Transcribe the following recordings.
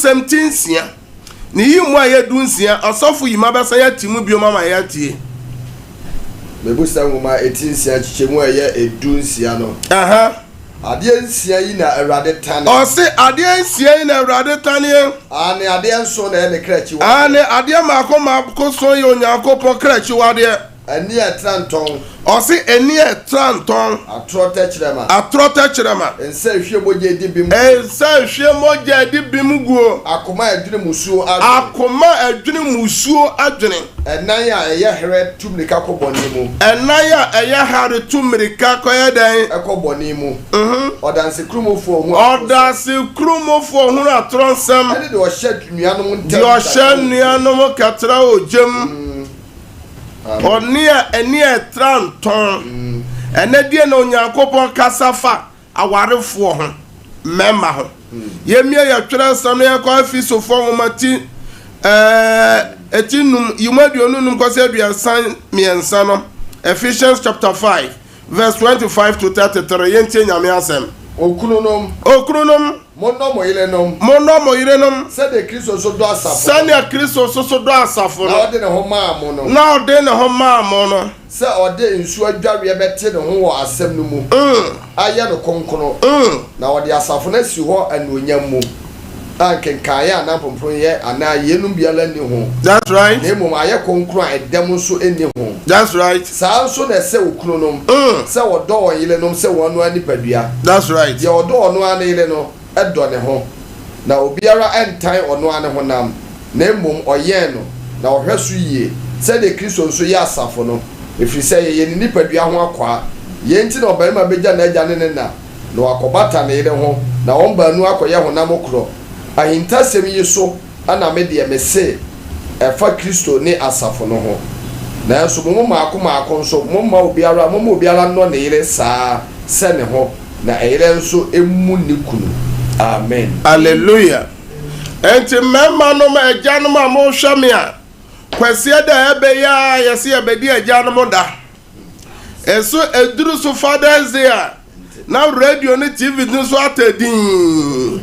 17 ni yi mu aye dunsia asofo yi mabasa ya timu bio mama ya tie mebusa ngoma 18 chichemu aye edunsia no ade nsia yi na awrade tane o se ade nsia yi na awrade tane ane ade nso na ne krachi wa ane ade mako so ye onyankopon krachi wa de ani atranton o se eni atranton atrota chirema ense hwe moje di bim guo akoma adwene musuo adwene enan ya eye here tumrika koboni mu enan ya eye hare tumrika koye den ekoboni mu odanse krumofo hu atronsam ene de o hye nuanom katra ojem Onia enia tranton ene die na onyankopon kasafa awarefo ho mema ho yemia ya twere nsam ya kwa fisofo ngomati etinum yumaduonum kwase aduansan miensa no Ephesians chapter 5 verse 25 to 33 yentie nyame asem okununom Mono moyirenom sede Kristo so do asafo na ode ne ho ma mo no se ode nsu adwawe bete ne ho wo asem no mu aye no konkono na ode asafo na si ho anuonyam mu ankenkaya na pompon ye ana yenum biala ni ho. That's right. Ne mum aye konkro a edem so eni ho. That's right. Sa so na se okunonom se wodo oyilenom se wonu ani padua. That's right. Ye wodo onu ani ile no edo ne ho na obiara entan onu ani ho nam na mum oyen no na ohweso yie se de Kristo nso ye asafo no efiri se ye ni padua ho akwa ye nti na obarima beja na eja ne na wakobata ne ile ho na omba nu akoye ho nam okro ahintasem yi so ana me de mese efa Kristo ne asafo no ho na so mo maako nso mo ma obiara no ne ile saa se ne ho na ile nso emu ne kunu. Amen. Hallelujah. Enti memma no ma agya no ma mo hwame a kwase da ebe ya yesi ebedi agya no mo da eso eduru so Father's Day na radio ne TV no so atadin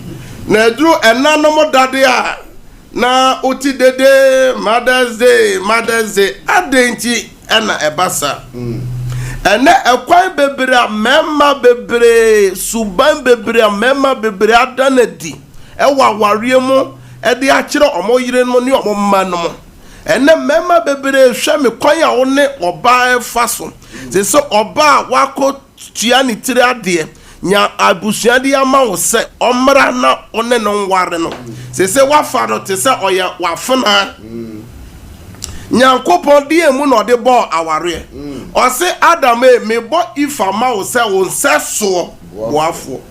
na eduru enanom dade a na oti dede Mother's Day adenti ena ebasa ene ekwan bebre a memma bebre suban bebre a memma bebre adanadi ewa ware mu ede a kire omo yire no ne omo mma no ene memma bebre hwe me kwan a wo ne oba efa so oba wako tua ni tire ade nya abusuade ama wo se omra na one no nware no se wafa no te se oya wafena nyankopon die mu no de bo aware o se Adam me bo ifa ma wo se won se so wafo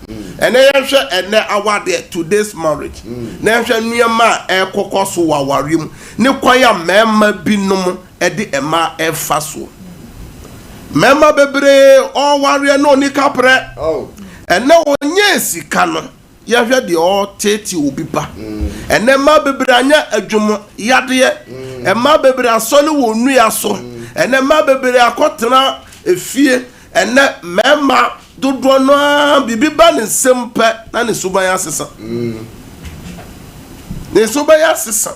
ene yehwe ene awade today's marriage na yehwe nuama ekokoso waware mu ne kwaya mema binom ede ema efa so mema bebre o ware no ni kapre ene onye sika no yehwe de o teti obi pa ene ma bebre anya adwum yade ema bebre asole wo nua so ene ma bebre akotena efie ene mema dodo no bibiba ne sempe na ne suban asesa ne suban asesa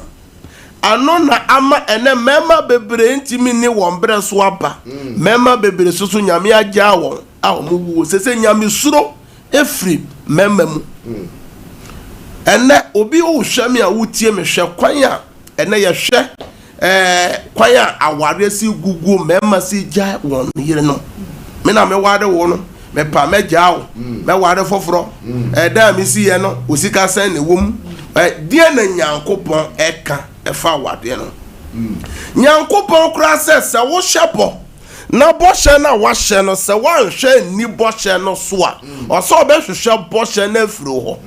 ano na ama ene mema bebre ntimi ni wombre so aba mema bebre soso nyame agya won a omuwu sese nyame suro efri mema mu ene obi o hwame a wutie me hwe kwan a ene ye hwe kwan a aware si gugu mema si gya won yire no me na me wade wo no me pa me gya wo me wade foforo da mi si ye no osika san ne wom die na nyankopon eka efa wade no nyankopon kura se wo hyepo na boshe na wahye no se wanhwe ni boshe no so a oso be hwehwe boshe na afiro ho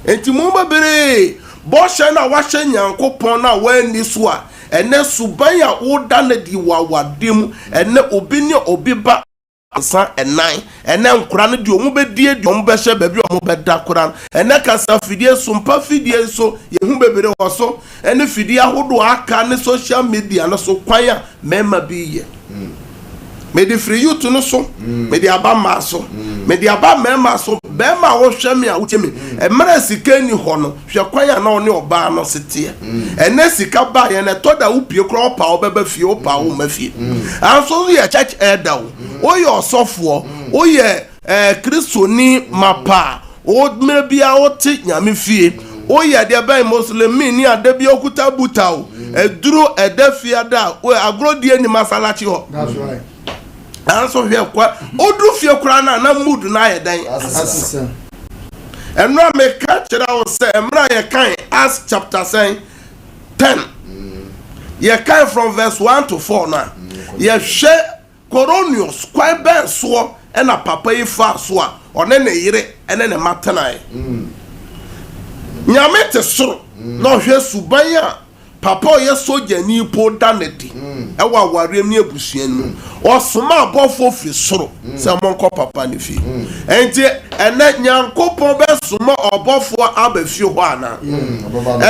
enti mo babere boshe na wahye nyankopon na wani so a ene suban ya woda na di wawadem ene obi ne obi ba sa enan ene nkura no di omu bedie di omu behye baby omu beda kura ene kasa fidie Sompa fidie so yehu bebere ho so ene fidie ahodo aka ne social media no so kwan a mema bi ye me the free you to no so me the aba maso me the aba mema so be ma wo hwe me a wo me e mara sika ni ho no hwe kwan ya na one oba no sete ene sika ba ye na to da wo pie kro pa wo beba fie wo pa wo ma fie anso ye church elder wo ye osofo wo ye Kristo ni mapa o me bia o ti nyame fie o ye de ban muslimi ni ade bia okuta buta o eduro ede fie da o agro die ni masalachi ho. That's right. Anso hwe kwa odru fie kura na mood na ye dan asesa enra me ka kira o se emra ye kan Acts chapter 10 ye kan from verse 1 to 4 na ye hwe Coronius kwa ben so na papa yi fa so a one ne yire ene ne matana nyame te soro na hwe suban a papa ye soja ni po danedi e wa warem ni abusuan mu osoma abofo firi soro se monko papa ni fi enti ene nyankopon be soma obofo abafi ho ana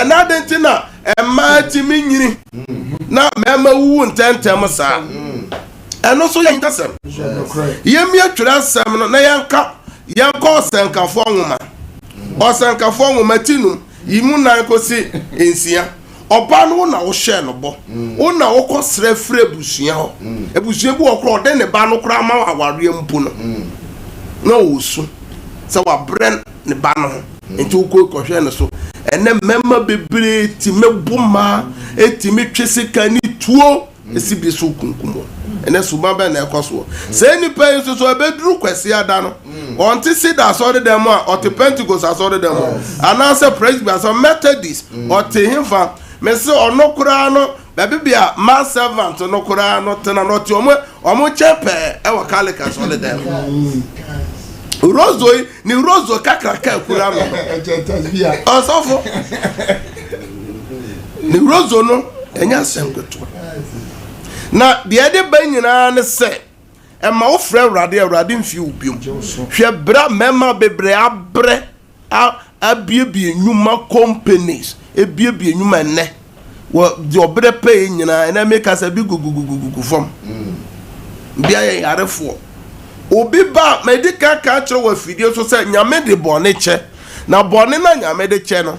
ena denti na ema timi nyiri na mema wu ntentem sa eno so yen kasem yemi atwira sem no na yanka osenkafo nwoma osenkafo nwoma tinu yimu nan kosi ensia oba no na wo hye no bo wo na wo kosre frɛ busua ho ebusua bi wo kro de ne ba no kra ma aware mpu no na wo su se wa bren ne ba no enti wo ko hwɛ no so ene memma bebre ti mebuma etimi twesika ni tuo esi bi so kunkumo ene suba be na ekoso se ni pe so so ebeduru kwasi ada no onti Cedar so de dem a oti Pentecost so de dem anase Presbyterian so Methodist oti himfa me se onokura no bibia ma servant onokura no tena no ti omo chepe e wa kalika so de dem rozo ni rozo kakraka kura no osofo ni rozo no enya senkoto na de ade ba nyina ne se e ma wo frɛ Awurade mfi obiom hwɛ bra mema bebre abre abiebie nyuma companies ebiebie nyuma ne wo de obre pay nyina ena make us bi gugugugugu fom bia ye yarefo obi ba medical ka kire wa fidie so se nyame de bone che na bone na nyame de che no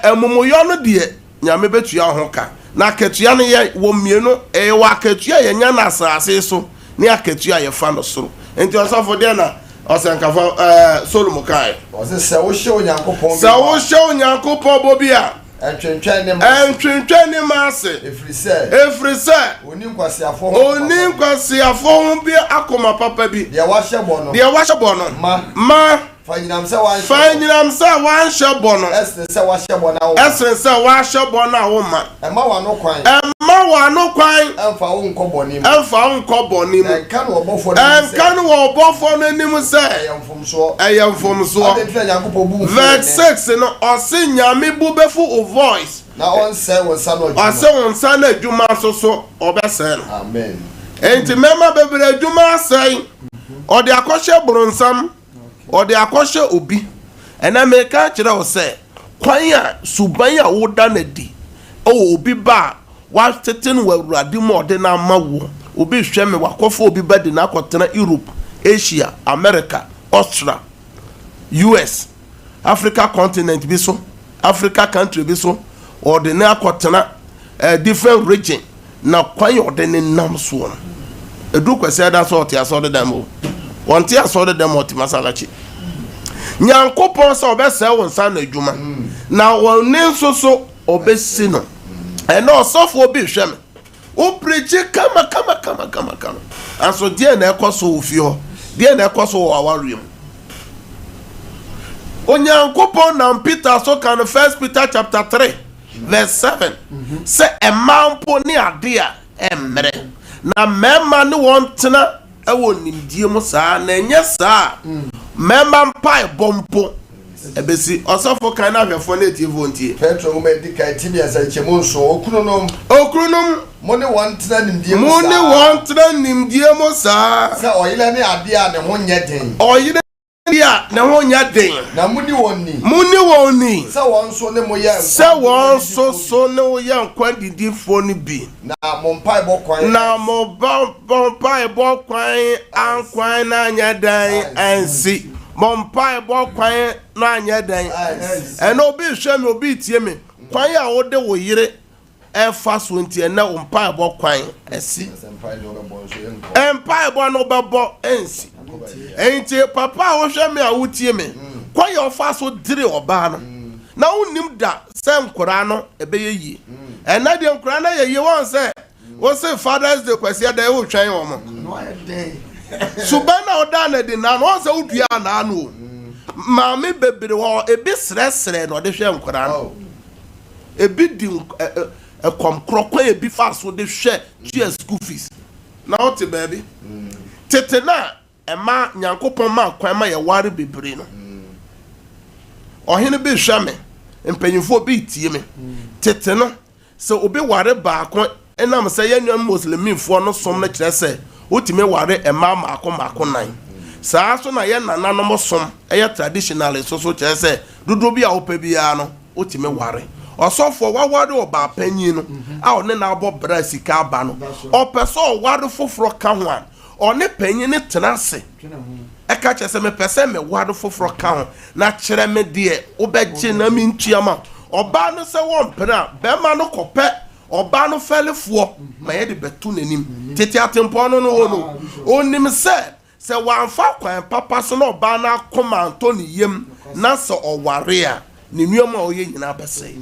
emumoyo no de nyame betua ho ka na ketua no ye wo mienu wa ketua ye nya na asase so ni aketua ye fa no soro enti osafo de na osenkafo Solomon kai o se wo hye onyankopon bobia entwentwa ni mase efri se oni nkwasiafo ho bi akoma papa bi de wa hye bono ma fanyinam se wan hye bono esre se wa hye bono awo ma ema wa no kwan emfa wo nkọ boni mu enka no obofo no nim se eyamfomso verse 6 no osi nyame bu befu o voice na onse wonsa no adwuma so obese no amen enti mema bebre adwuma asai ode akọhye bronsam ode akọhye obi ena meka kire o se kwan a suban a woda na di o obi ba wa teten wa Awurade mo de na mawo obi hwe me wakofo obi ba de na akotena Europe, Asia, America, Australia, US, Africa continent bi so, Africa country bi so, or de na akotena different region na kwan o de ne nam so no edu kwese da so oti aso de dem o wonti aso de dem oti masalachi nyankopon so obese won san na adwuma na won ne nso so obesi no eno osofo obi hwe me o preach kama aso die na ekoso ofio die na ekoso awariem onyankopon na Peter so kan 1 Peter chapter 3 verse 7 say emampo ni ade a emre na mema ne wontena ewo nimdie mu saa na enye saa mema mpai bompo ebesi osofo kan na hwefo na tie vontie Petro mo medika tibia sa chemu so okununom mo ne wontena nimdie mu saa sa oyile ne ade a ne ho nye den oyile ya na ho nya den na muni woni se won so ne mo ya so ne wo ya nkwan didifo ni bi na mo mpai bo kwan na mo mpai bo kwan ankwan na nya dan ansi mo mpai bo kwan na anya dan eno obi hwe me obi tie me kwan ya wo de wo yire efa so ntie na wo mpai bo kwan asi mpai bo no bebo ansi enti papa wo hwe me a wo tie me kwan ya ofa so dire oba no na unim da se nkora no ebeye yi ena de nkora na ye won se wo se Father's Day kwasi da wo twan wo mo no ye den subana oda na de na no se udua na anu maame bebere wo ebi sresre no de hwe nkora no ebi di komkrokwa ebi faso de hwe tua school fees na o te baby tete na ema nyankopon ma kwan ma ye ware bebere no ohene bi hwa me mpanyimfo bi tie me tete no se obi ware ba ko enam se yenwa muslimifo no som na kire se otime ware ema maako nan saa so na ye nananom som eye traditional so kire se dodo bi a opa bia no otime ware osofo wawade oba panyin no a one na abo bra sika aba no opeso wade foforo ka ho a one panyin ne tenase eka chese me pese me wade foforo ka ho na kire me de obegye na me ntuama oba no se won pena be ma no kope oba no felefo ma ye de betu nanim tete atempo no no onim se wanfa kwan papa so no oba na akoma Antoni yem na se oware a ne nuoma oye nyina bese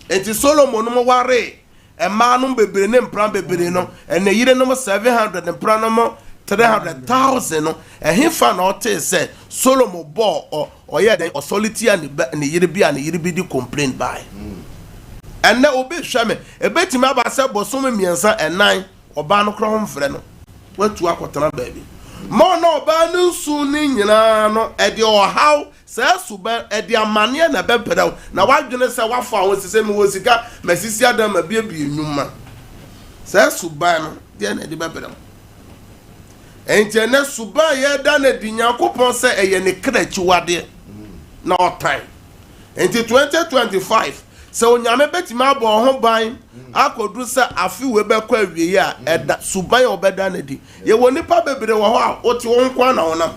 enti Solomon no ware ema no bebere ne mpran bebere no ene yire no 700 mpran no 300,000 no ehefa na ote se Solomon bo oye den authority ne yire bi di complain by ene obi hweme ebetima ba se bosom miensa enan oba no kro ho mfre no watu akotana baabi mo no oba no su ni nyina no ede ohaw se suba ede amane na bepere na wadwene se wafa ho sese me wo sika masisi adam ma bie enwuma se suba no de na ede bepere enti na suba ye da na di Nyankopon se eye ne krachi wade na otan enti 2025 se onyame betima abo ho ban akodu se afi we bekwa awie a eda suban ye obeda na di ye woni pa bebere wo ho a oti wo nkwa na wona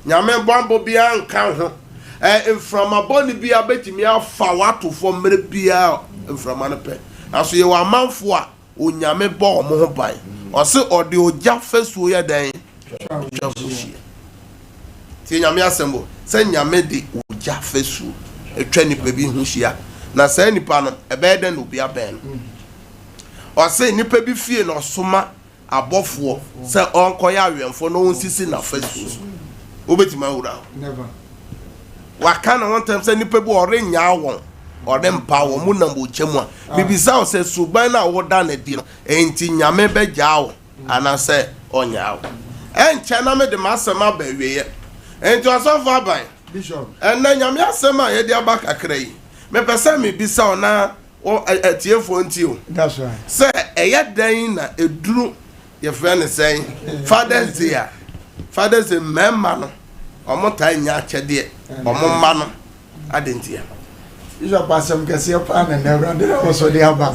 nyame bombo bia nka ho from aboni bia betimi afa wato fo mere bia from anape aso ye wa manfo a onyame bo mo ho ban o se ode oja fesuo ye dan twabushia ti nyame asembo se nyame de oja fesuo etwa nipa bi hu hia na say nipa no ebeden obi aben o say nipa bi fie no soma abofo say onkoya awemfo no onsisi na fesu obetima wura never waka na one time say nipa bi orenya awon ore mpa wo mu na mo chemu a bibisa o say suban na wo da na di no enti nyame begya awo ana say onya awo enche na me de masema ba wiye enti osofa aban bishop na nyame asema ye de aba kakra yi me pesa me bisa ona atiefo ntio that's right say eya dan na eduru ye friend say Father's Day memma no omo tan nya chede omo ma no adentia iso pasam kase pa na Ewrande na so de aba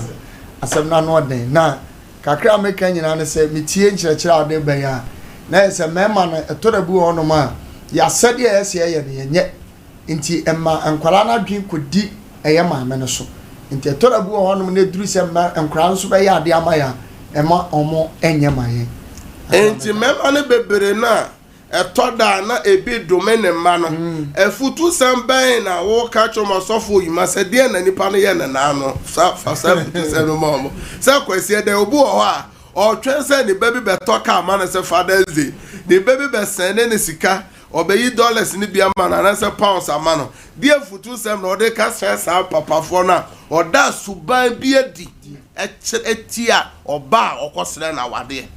asem na no den na kakra me kan nyina ne say metie nkyerechira ade ban ya na ese memma no etorabu ono ma ya sede ya ese ye ne nye nti emma ankwara na dwen kodi eye maame no so nti etorabu honum na duru se ankwara so be ya ade amaya ema omo enye maye enti memma ne bebere na etoda na ebi domene ma no efutu samban na wo ka choma sofo yima se de na nipa no ye na na no sa futu se no mo sa kwesi de obu ho a o twen se ne baby beto ka ma na se Father's Day the baby be sene ne sika obeyi dollars ni bia ma na se pounds ama no de futu sem na o de ka sa papa fo na o da suban bi edi etia oba okosere na wade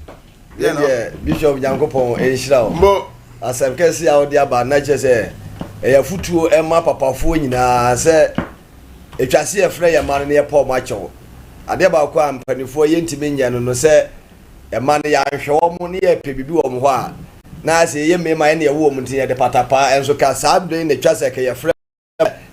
yeah Bishop Nyankopon enhira o asem kesi a odi aba na chese eya futuo ema papafo nyina se etwase e frɛ ye man ne ye Paul macho ade ba kwa ampanifo ye ntime nya no se e man ya hwe wo mo ne ye pe bibi wo mo ho a na say ye me man na ye wo mu ntin ye de patapa enso ka sabre na twa se ka ye frɛ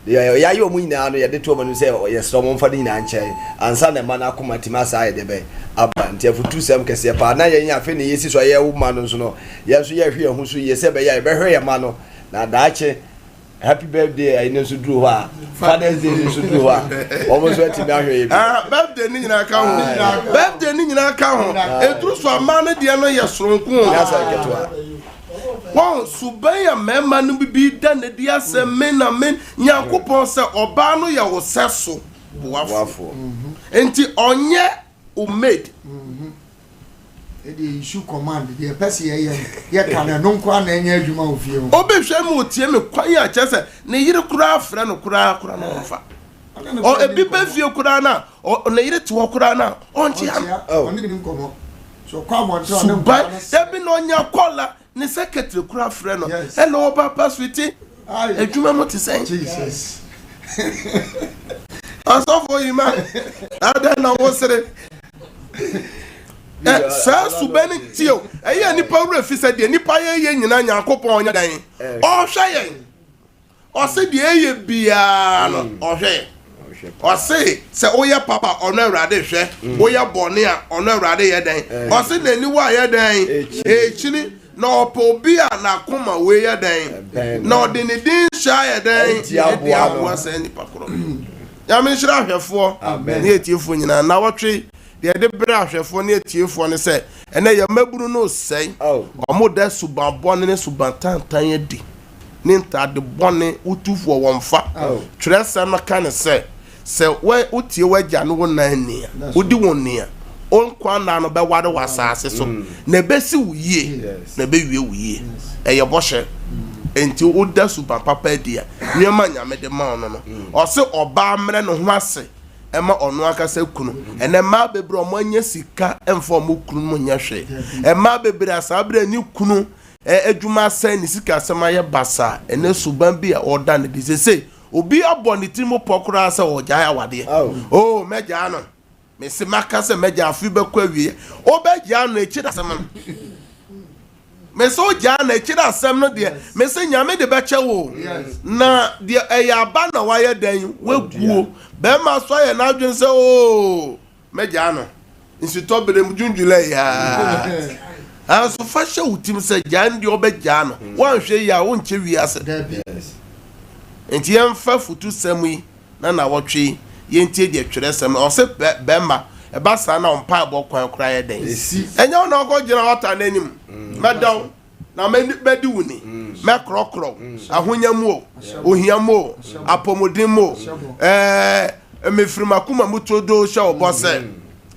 ya yo mu nyina no ye de to mu say ye so mo mfa de nyina nkyɛn ansa na ma na akoma tima sa ye de be aba nti afutu sem kese pa na ye nya fe ne yesi so ye wo ma no so no ye so ye hwe ho so ye se be ye be hwe ye ma no na daache happy birthday I know so do ha Father's Day so do ha almost went to me ahwe birthday ni nyina ka ho birthday ni nyina ka ho etru so ama no de no ye soronko ya sa keto won subaya mema no bibi da ne dia asem na men Nyankopon se oba no ye wo seso boafo enti onye o made the issue command the person ye kan no nkwa na enye adwuma ofie ho obehwe mu tie me kwan ya chese ne yire kura afra no kura no fa o ebi be fie kura na ne yire to kura na onchi am oni ni nkomo so kwa mo nto ne nkwa ebi no nya kola ne secretary kura afra no hello papa sweetie adwuma mo ti sen Jesus aso for you man ada na wo sere sa subeni tio eye nipa wura fi se de nipa ye nyina Nyankopon onya dan o hwe yen o se de eye bia no o hwe o se oya papa ono awrade hwe oya bone a ono awrade ye dan o se na ni wa ye dan chiri na opo bia na koma we ye dan na ode ne din sha ye dan e dia bo se nipa kro ya me hira hwefo ne etiefo nyina na wotwe de bra hwefo ne etiefo ne se ene ya maburu no sei omo da subabone ne subantantan adi ne ntade bone utufo wonfa twresa no ka ne se we utie wagya no wonani udi wonni onkwa na no be wade wasase so na besi wuye na be wie wuye eye bohye enti oda suban papa dia nyema nyame de ma ono no o se oba mre no ho ase ema ono akasa kunu ene ma bebre omo anya sika emfo mo kunu mo nya hwe ema bebre asabre ni kunu adwuma san ni sika asema ye basa ene suban bi a oda ne bi sese obi aboni timo pokura asa oja ya wade oh meja no me se makase meja afi be kwa wie obeja no echi da asema me so ja na echi da asem no de me se nyame de be chewo na de eya ba na wa ye dan weguo be ma so ye na adwen se o meja no insito bere mjunjule ya aso fasha utim se ja ndi obeja no wan hwe ya won che wi ase enti yem fa futu samui na wotwe yentie de twere sam o se be ma e ba sa na ompa bo kwan kura ye den enya na ogo gina wata nanim medaw na medi wuni me krokro ahonyamu o ohiamu o apomodimo emefirima kuma mutodo sha obose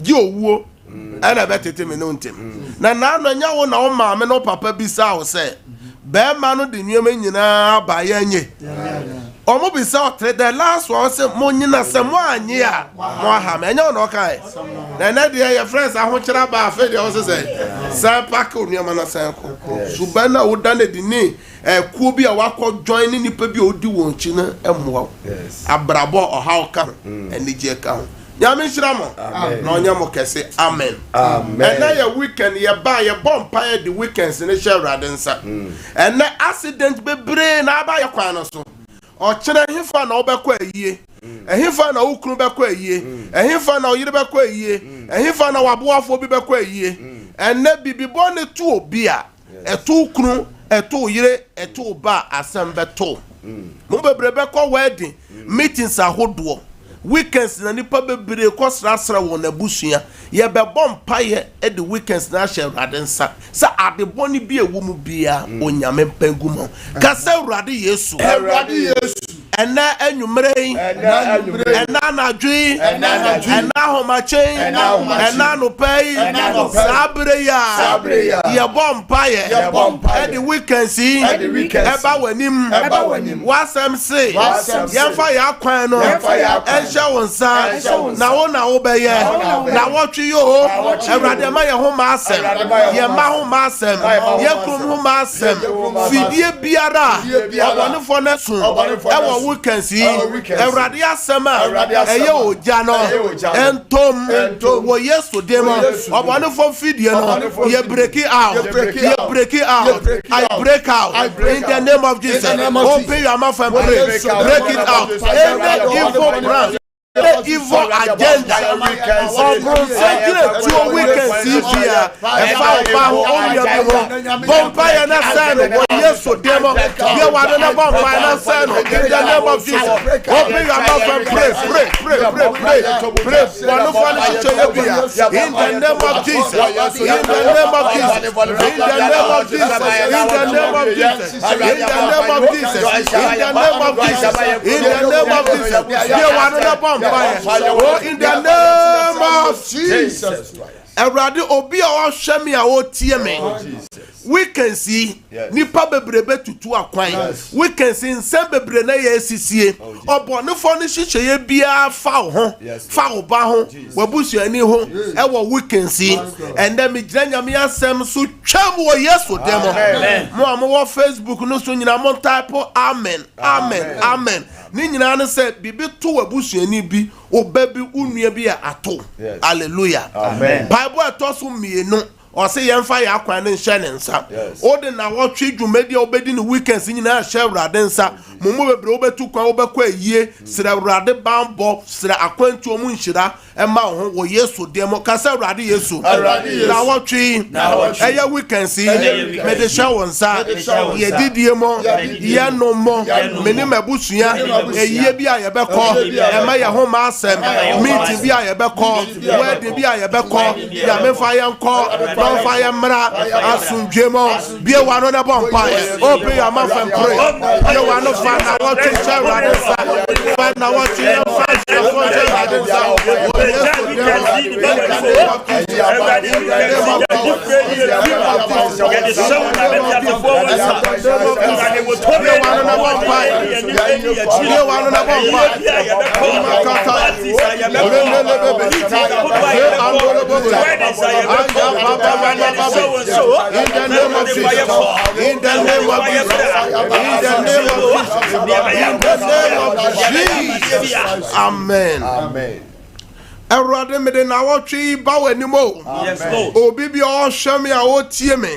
gi owuo ana betete me no ntem na anya wo na wo ma me no papa bi sa wo se be ma no de nyema nyina ba ya nye omo bi sa otre the last one se mo nyina se mo anye a mo ha me nya no kai na de your friends ahokira ba afa de wo se sa pack onyama na san ko subana wo da na di ni ku bi a wakọ join ni nipa bi odi won chi na emwa abrabo oha ka eni je ka nyame shiramo na onya mo kese amen na ya weekend ya ba ya bompa ya the weekends ne share radensa na accident bebre na aba ya kwan no so o kire hifa na obekọ ayie ehifa na ukuru bekọ ayie ehifa na oyire bekọ ayie ehifa na waboafo bi bekọ ayie na bibibo ne tu obi a etu ukuru etu oyire etu ba asembeto mo bebre bekọ wedding meetings ahodo weekends na nipa bebre ko srasra won abusua ye be bompa ye e the weekends na share radensa sa adeboni bi ewumu bia onyame mpangumo ka sa urade yesu ena enwumre ena nadwi ena homachen ena nopai sabre ya ye bompa ye e the weekends eba wanim wasam say yemfa ya kwan no wonsa na wo na wo be ye na wo twi yo Ewrade ma ye ho ma asem ye ma ho ma asem ye krum ho ma asem fidie biara obonefo na sun e wo we can see Eradi asema eye oja no entom wo yeso dem obone for video no ye break it out I break out in the name of Jesus. Open your mouth and pray. Break it out. Any evil plan, the evil agenda of consecrate to a weekend CPR and foul only a vampire and a son of yes to demo. You want another vampire and a son in the name of Jesus. Open your mouth and pray. One of one in the name of Jesus. In the name of Jesus. In the name of Jesus. In the name of Jesus. In the name of Jesus. In the name of Jesus. In the name of Jesus. You want another vampire. Oh, in the name of Jesus. Eradi obi a ohwe me a otie me. We can see nipa bebrebe tutu akwan. We can see nsem bebre na ye sisie. Obonefo ne hihye bia fa ho. Fa ho ba ho. Wabusuani ho. E wo we can see. And then me gyina nyame asem so twam wo Yesu demo. Mo am Facebook no so nyina mo type amen. Ni nyina ne se bibi to wabusuani bi obabi unua bi ato. Hallelujah. Amen. Bible atoso mienu or say yemfa ya kwan ne nhye ne nsa. O de na wo twe dwumadi obedi ne weekends nyina hye awrade nsa. Momo bebre obetu kwan obekwa ayie sira awrade bambo sira akwantu omu nhira ema ho wo Yesu demo kasa awrade Yesu. Na wo twe eya weekends me de hye won nsa ye didie mo ye no mo meni mabusua eyie bi aye beko ema ye ho ma asem meeting bi aye beko wedding bi aye beko ya me fa ye nko fire mra asunjemo bie wano na bonfire. Open your mouth and pray. You want to find out what to share right inside. Find out what you find in the name of Jesus. In the name of Jesus. Amen. Erade me de na wotwe ba wanimo. Yes Lord. Obi bi o hwe me a otie me.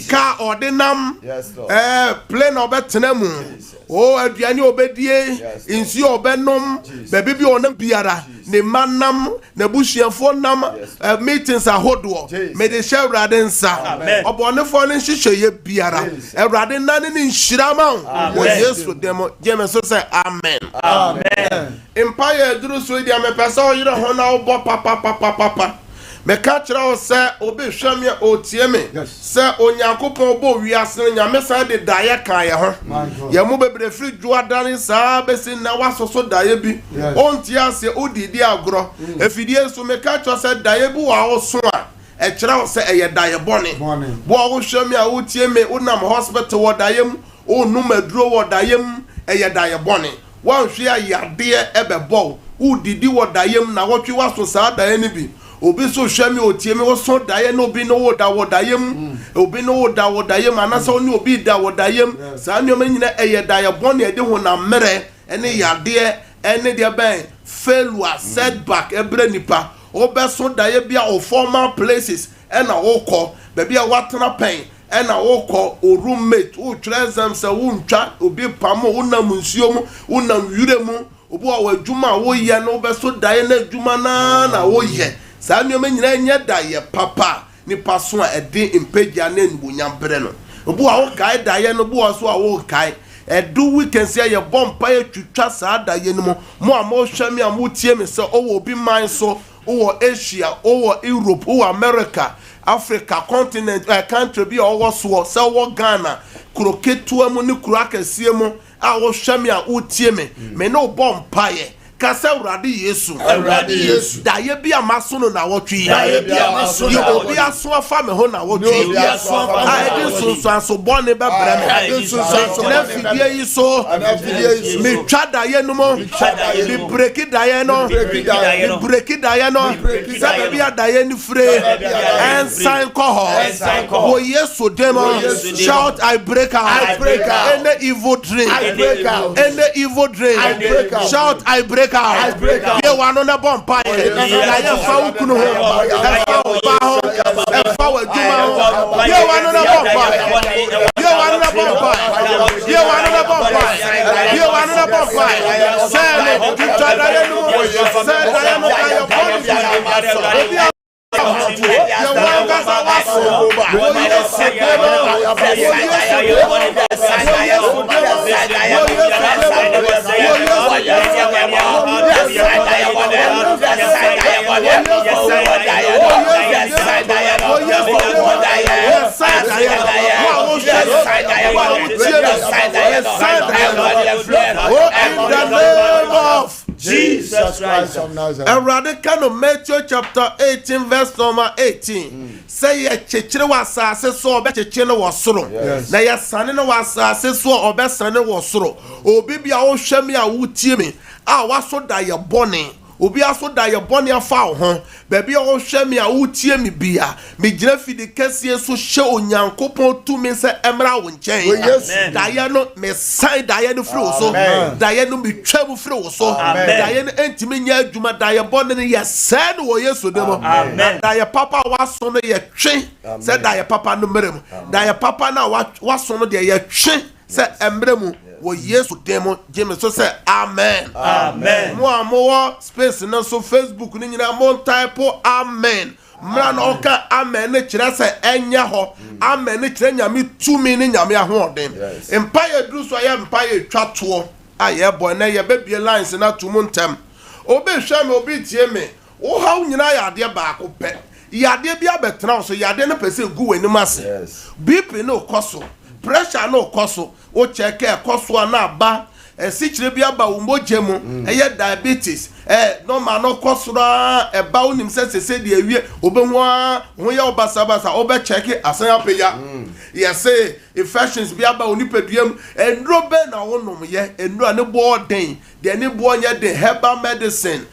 Ka ordinam plane obetena mu. O aduane obedie, insi obenom, bebi bi onam biara, ne manam, ne busuafo nam, meetings ahodo. Me de hye Erade nsa. Obonefo ne hyehyeye biara. Erade nane ne nhira ma wo Yesu demo. Jeme so say amen. Amen. Empire duru so dia me pesa o yire ho na obo papa. Me ka kira o se obi hwame otie me se onyankopon obo wiase nyame sa de daye kan ye ho ye mu bebre firi juadane sa besi na wasoso daye bi onti ase odidi agro efidie so me ka kira se daye bi wa oso a e kira o se eye daye bone bo o hwame a otie me unam hospital wo daye mu onum aduro wo daye mu eye daye bone wan hwe ayade ebebo udidi wo daye mu na wotwe waso sa daye ni bi obi so hwame otie me wo so daye no bi no wo da wo daye mu obi no wo da wo daye mu anasa oni obi da wo daye mu sa nyoma nyina eye daye bone e de ho na mere ene yade ene de ben failure setback ebre nipa obe so daye bia o former places ena wokọ bebia watena pen ena wokọ o roommate o trezam se wuntwa obi pamo unam nsuom unam yuremu obi wa adwuma wo ye no be so daye na adwuma na wo ye sa nyoma nyina nya daye papa ni paso a ede impegya na nbunyam bre no obi wa wo kai daye no bo so a wo kai edu weekend say ye bompa ye twitwa sa daye no mo a mo hwame a mo tie me se o obi man so o Asia o Europe o America Africa continent country bi o so se wo Ghana kroketua mu ni kuro akasie mu a wo hwame a wo tie me no bompa ye kasa urade yesu daye bi amaso no na wotwe daye bi amaso na obi aso afa me ho na wotwe edi sunsun aso bone be brem na fidie yi so mi twa daye no mo mi break daye no sabe bi daye ni fre en sign ko wo yesu demo shout I break out any evil dream shout I break out. You want on a bumpire. I am found to know. You want on a bumpire. You want on a bumpire. You want on a bumpire. You want on a bumpire. Say it. You try to say I am not your body. Jesus Christ of Nazareth. And radical Matthew chapter 18 verse number 18. Say ye chechire wasase so obe chechire was soro. Na ye sane no wasase so obe sane was soro. Obi bia wo hwemi a wutie me. A waso da ye bone. Obi aso da ye bone afa ho. Baby a wo hwemi a wutie me bia. Me gina fidi kese so hye onyankopon tumi se emra wo nchen. Da ye no me sai da ye no firi wo so. Da ye no me twam firi wo so. Da ye no entimi nya adwuma da ye bone ne ye sai no wo yesu demo. Da ye papa waso no ye twe. Se da ye papa no merem. Da ye papa na waso no de ye twe se emremu. Wo yesu demo James so say amen. Mo amowo space na so Facebook ni nyina mo type amen. Mra na oka amen ne kire say enya ho. Amen ne kire nyame tumi ne nyame ahoden. Empire dru so ya empire twato aye boy na ye bebie lines na tumu ntem. Obi hwa me obi tie me. Wo haw nyina ya de ba ko pe. Ya de bia betena so ya de ne pese gu wani mase. BP no koso. Pressure no koso. O check koso na ba sichire bia ba wo mojemu diabetes normal no koso ra ba unim se de awie obehu ho ya obasabasa obe check asan apeya say infections bia ba onipaduam endro be na wonom ye endro ne bo den de ne bo nya de herbal medicine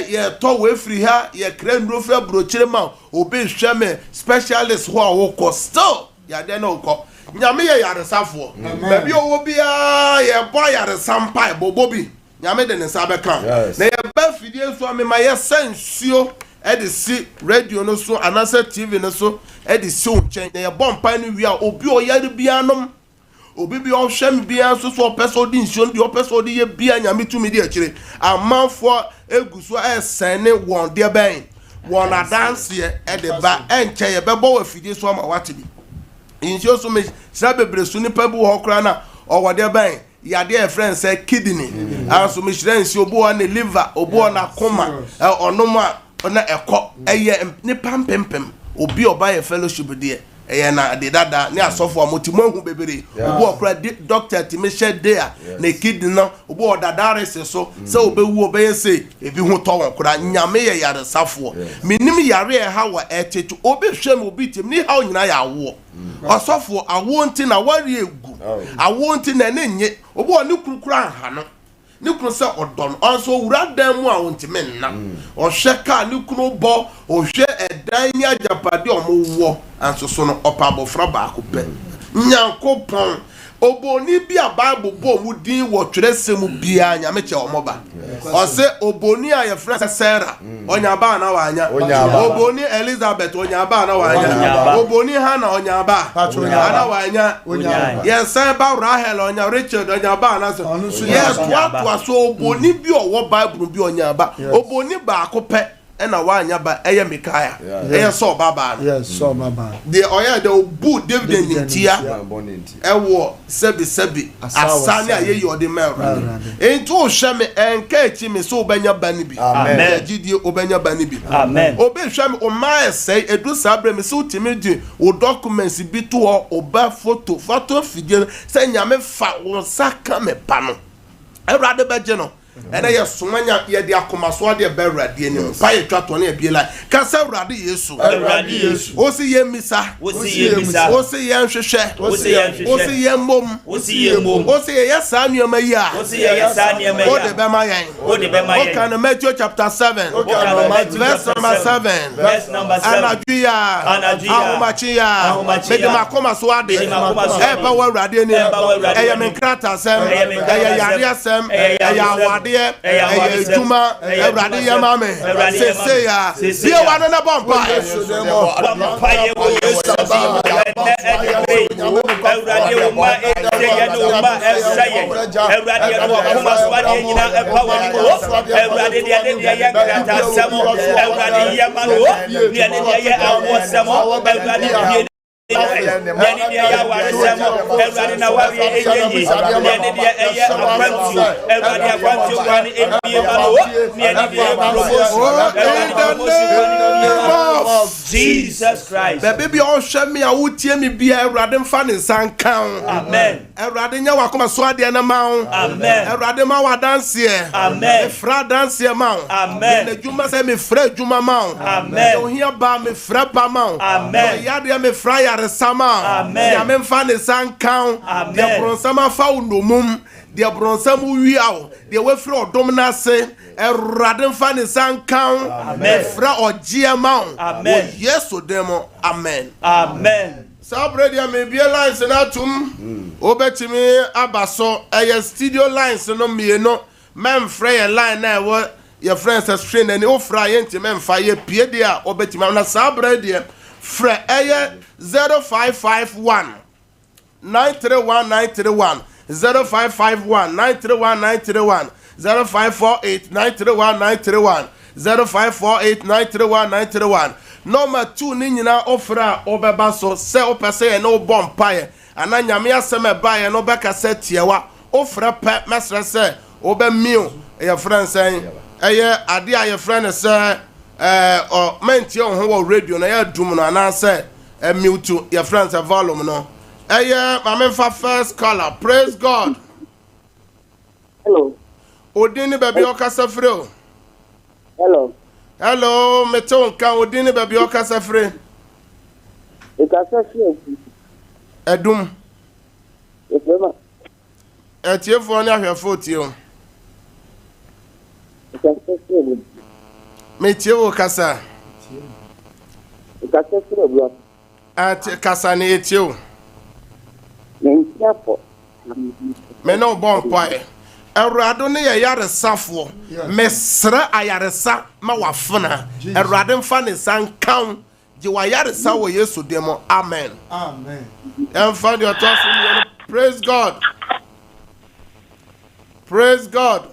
ye to we free ha ye kra ndro fa brochire ma obe hweme specialist ho a wo ko still ya de no ko nyame ye yaresafo baby owo bia ye boy yaresampa bobobi nyame de ne sabe kan na ye ba fidie so me ma ye sensuo de si radio no so anasa TV no so de si onchen na ye bompa no wi a obi o yare bia nom obi bi o hwem bia so person di nsuo di person di ye bia nyame tumi di akire amanfo eguso sene won de ben won dance ye de ba enche ye bebo wa fidie so ma watibi insio so me sabebre su ni pabu ho kra na owode ban yade e friend say kidney aso me shire insio obo na liver obo na koma onoma na ekọ eye ni pampempem obi oba ye fellowship de eye na de dada ni asofo amotimo hu bebere obo okra doctor ti me share there na kidney no obo dada rese so se obewu obeye say ebi hu to won kra nyame ye yare safo minim yare e ha wa etetu obi hwem obi tim ni ha onyina ya wo asofo awo nti na wari egu awo nti na ne nye obo oni kurukura ha no ni kunu se odon onso wura dan mu awon ti menna o hweka ni kunu bo o hwe edan ni ajapade o mo wo anso so no opabo fra ba ko pe nyankopon oboni bi a bible bo mu din wo twerese mu bia nyame che omoba o se oboni a ye fra Sarah onya ba na wanya oboni Elizabeth onya ba na wanya oboni Hannah onya ba na wanya yes ba Rahel onya Richard onya ba na so yes what so oboni bi owo bible bi onya ba oboni ba ko pe ena wanya ba eye Micaiah eye so baba yes so baba the oya the obu David ntia ewo sebi asane aye yode mel ento o hweme enka echi me so obanya bani bi amen gidie obanya bani bi amen obi hweme o ma sei edu sabre me so timi di o documents bi to o ba photo fidie se nyame fa o saka me pa no Erade beje no and I have Sumania, yet the Akomaswadi Berradian, Pay Tratoni, a be like Casa Radi Yesu, Osi Yemisa, Osi Yam Sheshe, Osi Yam Mum, Osi Yasania Maya, Ode Bemayan, Okan Matthew chapter 7, verse number 7, Anajia, Ahomachia, Megamakoma Swadi, Ebawa Radian, Ayamankrata Sem, Ayaria Sem, Ayawadia, Ayajuma, Radia Mame, Seya, Sia one and a bumpire. Jesus Christ. The baby all share me a would tear me be a radin fan in San Count. Amen. A radin Yakuma Swadi and a mount. Amen. A radima dance here. Amen. A fra dance here mount. Amen. The Juma say me Fred Juma mount. Amen. You hear about me Frappa mount. Amen. Yadia me Fryer Sama. Amen. Yamen fan in San Count. Amen. The Bronsama found no mum. The Bronsamu we out. The way for Domina say. A radin fan in San Count. Amen. Fra or Gia mount. Amen. Yes to demo. Amen. Amen. Sabredi may be a lines in atum. Obetimi abaso a studio lines no me no man frey a line now what your friends are strained and you fry into men fire piedia obetimi na sabredi frey a 0551 931 931 0551 931 931 0548 931 931 0548 931 931 Number 2 ni nyina ofra obeba so se opese no bompaye ana nyame aseme baye no beka se tiewa ofra pe mesre se obe miu ye friend sen eye ade a ye friend se o mentie ho wo radio na ya dum no ana se mute ye friend se volume no eye mamemfa first caller. Praise God. Hello. Odini baby okasa free. Hello. Hello, meton kan odini baby okasa free. Ikasa free. Edum. Efema. Etiefo ni ahwefo tio. Ikasa free. Metiewo kasa. Ikasa free bro. Ati kasa ni etio. Ntiafo. Me no bon pae. Erado ne ye yare safo. Mesra ayaresa ma wafuna. Erado mfa ne san kan. Je wa yare sa wo Yesu demo. Amen. Amen. And find your thoughts in the praise God. Praise God.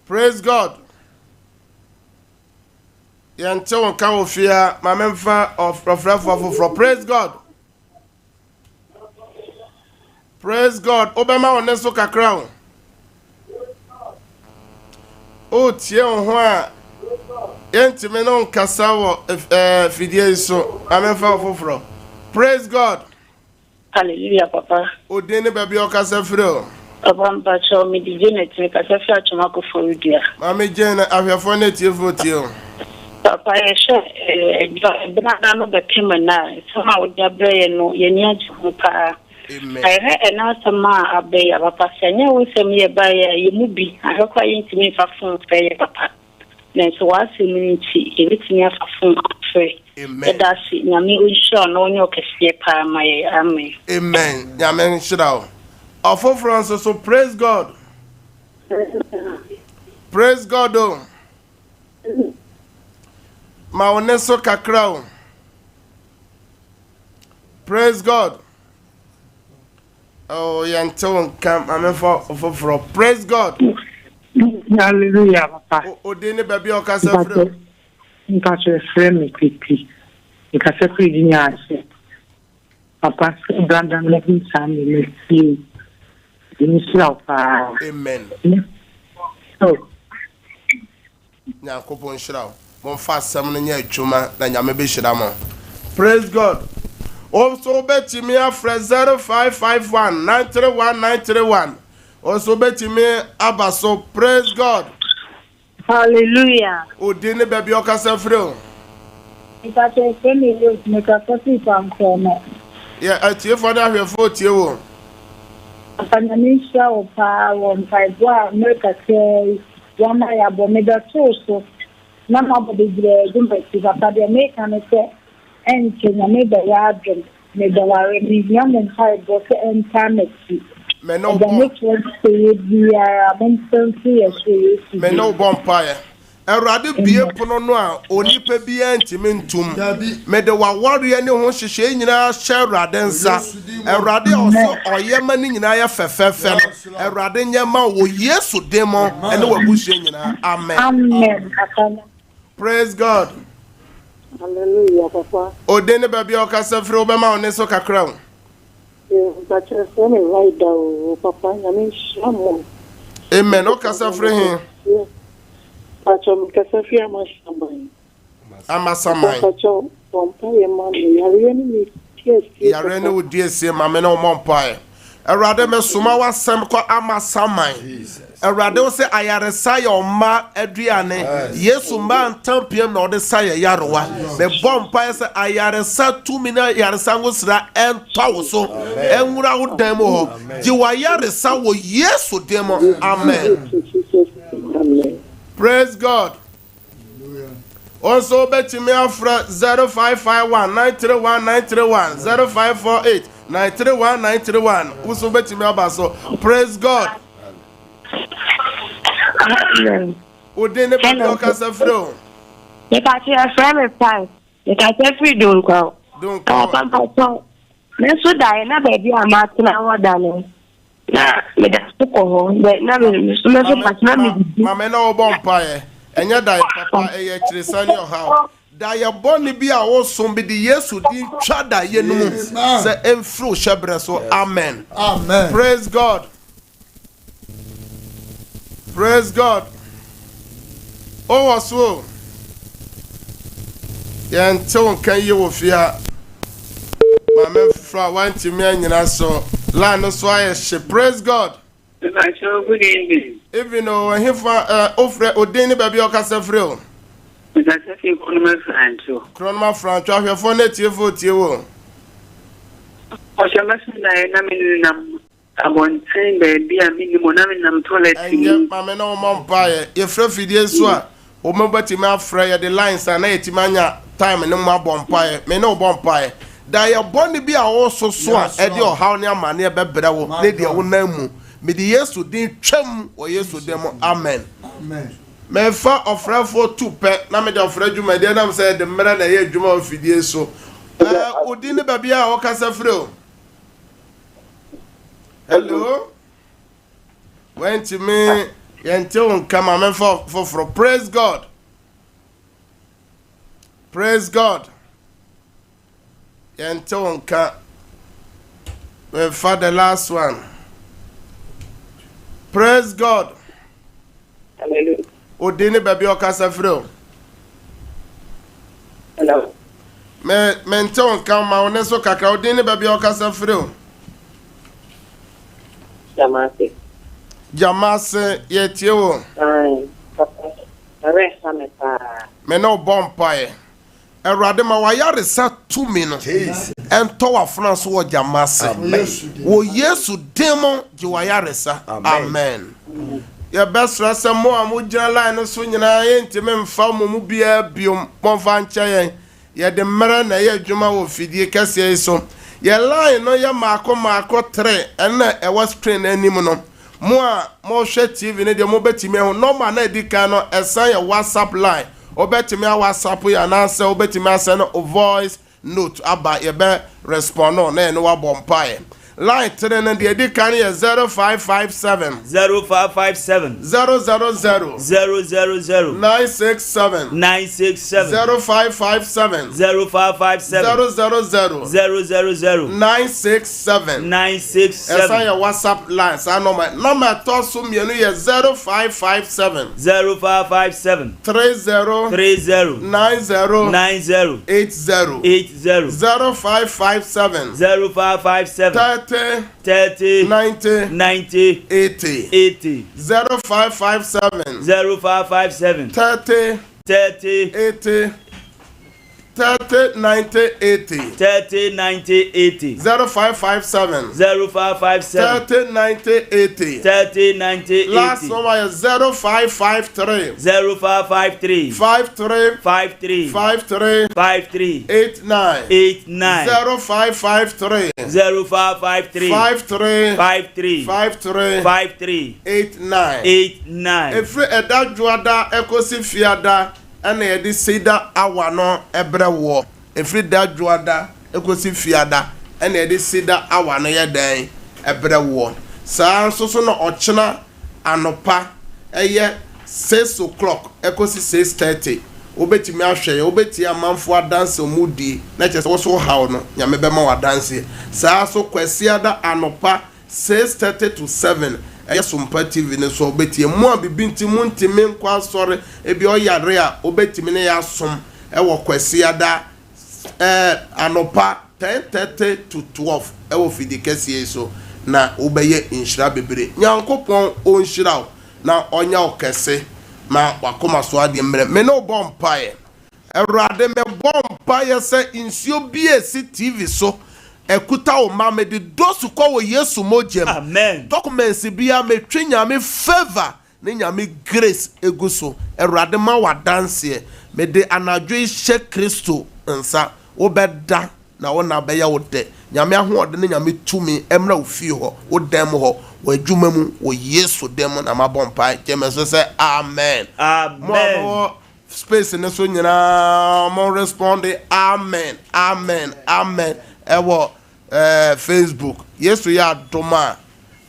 Praise God. Yancho on ka ofia ma memfa of for praise God. Praise God. Obama oneso kakra. O tie on ho a entime no nkasa wo fidie so amemfa foforo. Praise God. Hallelujah papa. Odene baby okasa frɛ. Abamba cho me di Janet me kasa fi atuma ko forudia. Mama Jane ahwefo na tie fotio. Papa ye bna no be pema na sama wo dabre no ye ni aji pa. Amen. I heard announcement abe ya papa senya wo sem ye ba ye mu bi ahekwa ye ntimi fa fon fe ye papa. Na so wa se mi nti e bitimi afa fon fe. Amen. That's it. Nyame unsho no onyo kese pa ma ye. Amen. Amen. Nyame nshira. Ofofro nso so praise God. Praise God. Oh. Ma oneso kakra. Oh. Praise God. Oh, yanto come amefo ofofro. Praise God. Hallelujah, papa. Odene baby okasa frɛ. Nkase frɛ me quickly. Nkase frɛ di nyaase. Papa, Brandon Levin Sammy, let's see. Amen. Oh. Nyankopon nhyira. Mon fa asɛm no nya adwuma na nyame be hyira mo. Praise God. Also betimi afre 0551 931 931 Also betimi abaso. Praise God. Hallelujah. Odine baby okasa free. If I say me you make a coffee from corner. Yeah, atie for that here for tie wo. Afananisha opa won paibwa make a say one ya bo me da so. Na ma bo de gre gumbe ti papa de make an say en kenya me da ya adwen me da ware ni nyam en hai bo se en tameti. Me no bon. Me no bonfire. Erade bie pono no a onipa bia ntimi ntum. Me de wa warrior ne ho hyehye nyina hye erade nsa. Erade oso oyema ni nyina ya fefefe no. Erade nyema wo Yesu demo ene wabuhye nyina. Amen. Amen. Praise God. Hallelujah, Papa. Odene baby okasa firi obema one so kakra. But you say me right down, Papa. I mean, shamu. Amen. Okasa firi hin. But you make a fear my shamu. Amasamai. But you Sompa ye Yare ne wodi ese mame na omompai. Erade me soma wasem ko amasamai. Erade wo se ayaresa ya oma aduane. Yesu ma ntampiem na ode sa ya yarewa. Me bompai se ayaresa tumi na yaresa ngosra entawo so. Enwura wo dan mo ho. Ji wa yaresa wo Yesu demo. Amen. Praise God. Also betimi afra 0551 931 931 0548 931 931. Also betimi abaso. Praise God. Odene baby okasa fro. You got your friend time. You got every don't go. Don't go. Let's so die na baby I'm at na wadane. Na me da ko but na me so na me mama na obompa enya da papa eye kiresani oha da ye boni bi a wo som bi di Yesu di twa da ye no se emfru shebre so. Amen. Amen. Praise God. Praise God. Oh waso ye ntew kan ye wo fia mama fra wanti me anyina so la no so aye she. Praise God. Good evening. Even though he offer Odene baby okasa free o. That's a few Chronoma Franco ahwe for net ye for tie wo. na minimum abonten baby a minimum na minimum toilet. Enye mama na o mompa ye frɛ fidie so a o mabati ma frɛ ye the lines na yetimanya time ne mo abompa me na o bompa da ye boni bi a wo so so a e de o haw ne amane e bebere wo ne de wo namu me di Yesu din twam o Yesu demo. Amen. Amen. Me fa ofra for two pe na me de ofra djuma de na me say de mera na ye djuma ofidie so. Odi ne baby a o kasa frɛ o. Hello. Went to me until come amen for praise God. Praise God. Until come for the last one. Praise God. Hallelujah. Odini baby okasa frɛ. Hello. Me until come ma oneso kakra odini baby okasa frɛ. Jamase yetie wo. Me no bompae. Erade ma wayare sa tumi no. Ento wafuna so wo jamase. Wo Yesu demo ji wayare sa. Amen. Ye besra se mo amugina line so nyina ye ntime mfa mu bia biom monfa ncha ye de mera na ye adwuma wo fidie kase so. Ye line no ye maako 3 ena e was train anim no. Mo hwe TV ne de mo betime ho normal na edika no esan ye WhatsApp line obetime a WhatsApp ya na se obetime ase no voice note aba ye be respond no na wa bompae line 3 na de edika no ye 0557 0557 000 000 967 0557 0557 000 967 esan ye WhatsApp line sa number to so mienu ye 0557 30 90 80 0557 0557 30 90 90 80 80 0557 0557 30 80 30 90 80 30 90 80 0557 0557 30 90 80 30 90 80. Last number is 0553 0553 53 53 53 53 89 89 0553 0553 53 53 53 53 89 89. Every eda juada ekosi fiada ana yedi Cedar awa no ebre wo. Every da juada ekosi fiada ana yedi Cedar awa no yedan ebre wo. Saa so na ochena anopa eye 6 o'clock ekosi 6:30. Obetimi ahwe obeti amanfo adanse omudi na chese wo so hawo no nyame bema wa danse. Saa so kwasiada anopa 6:30 to 7. Sompa TV ne so obeti mu abibi nti mu ntimi nkwa sore ebi oyare a obetimi ne ya som wo kwasiada anopa 10:30 to 12 wo fidi kese so na obeye inshira bebere nyankopon onshira na onya okese ma wakoma so ade mre me no bompae Erade me bompae se insio biesi TV so ekuta o ma me de dosu kwa wo Yesu mojem. Amen. Documents bia me twe nyame favor ne nyame grace eguso Erade ma wa dance me de anadwo hye Kristo nsa wo beda na wo na beya wo de nyame ahoode ne nyame tumi emra ofie ho wo dem ho wo adwuma mu wo Yesu dem na ma bompa keme so say amen. Amen. Mo space ne so nyina mo respond amen amen amen. Ewo Facebook Yesu ya doma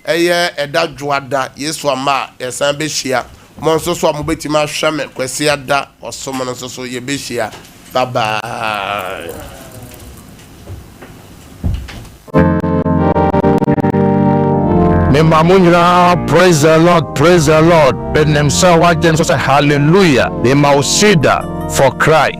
eye eda juada Yesu ama esan be hia mo nso so mo betima hweme kwasi ada osomo nso so ye be hia. Bye bye. Praise the Lord, praise the Lord. Ben himself again so say hallelujah. They Cedar for cry.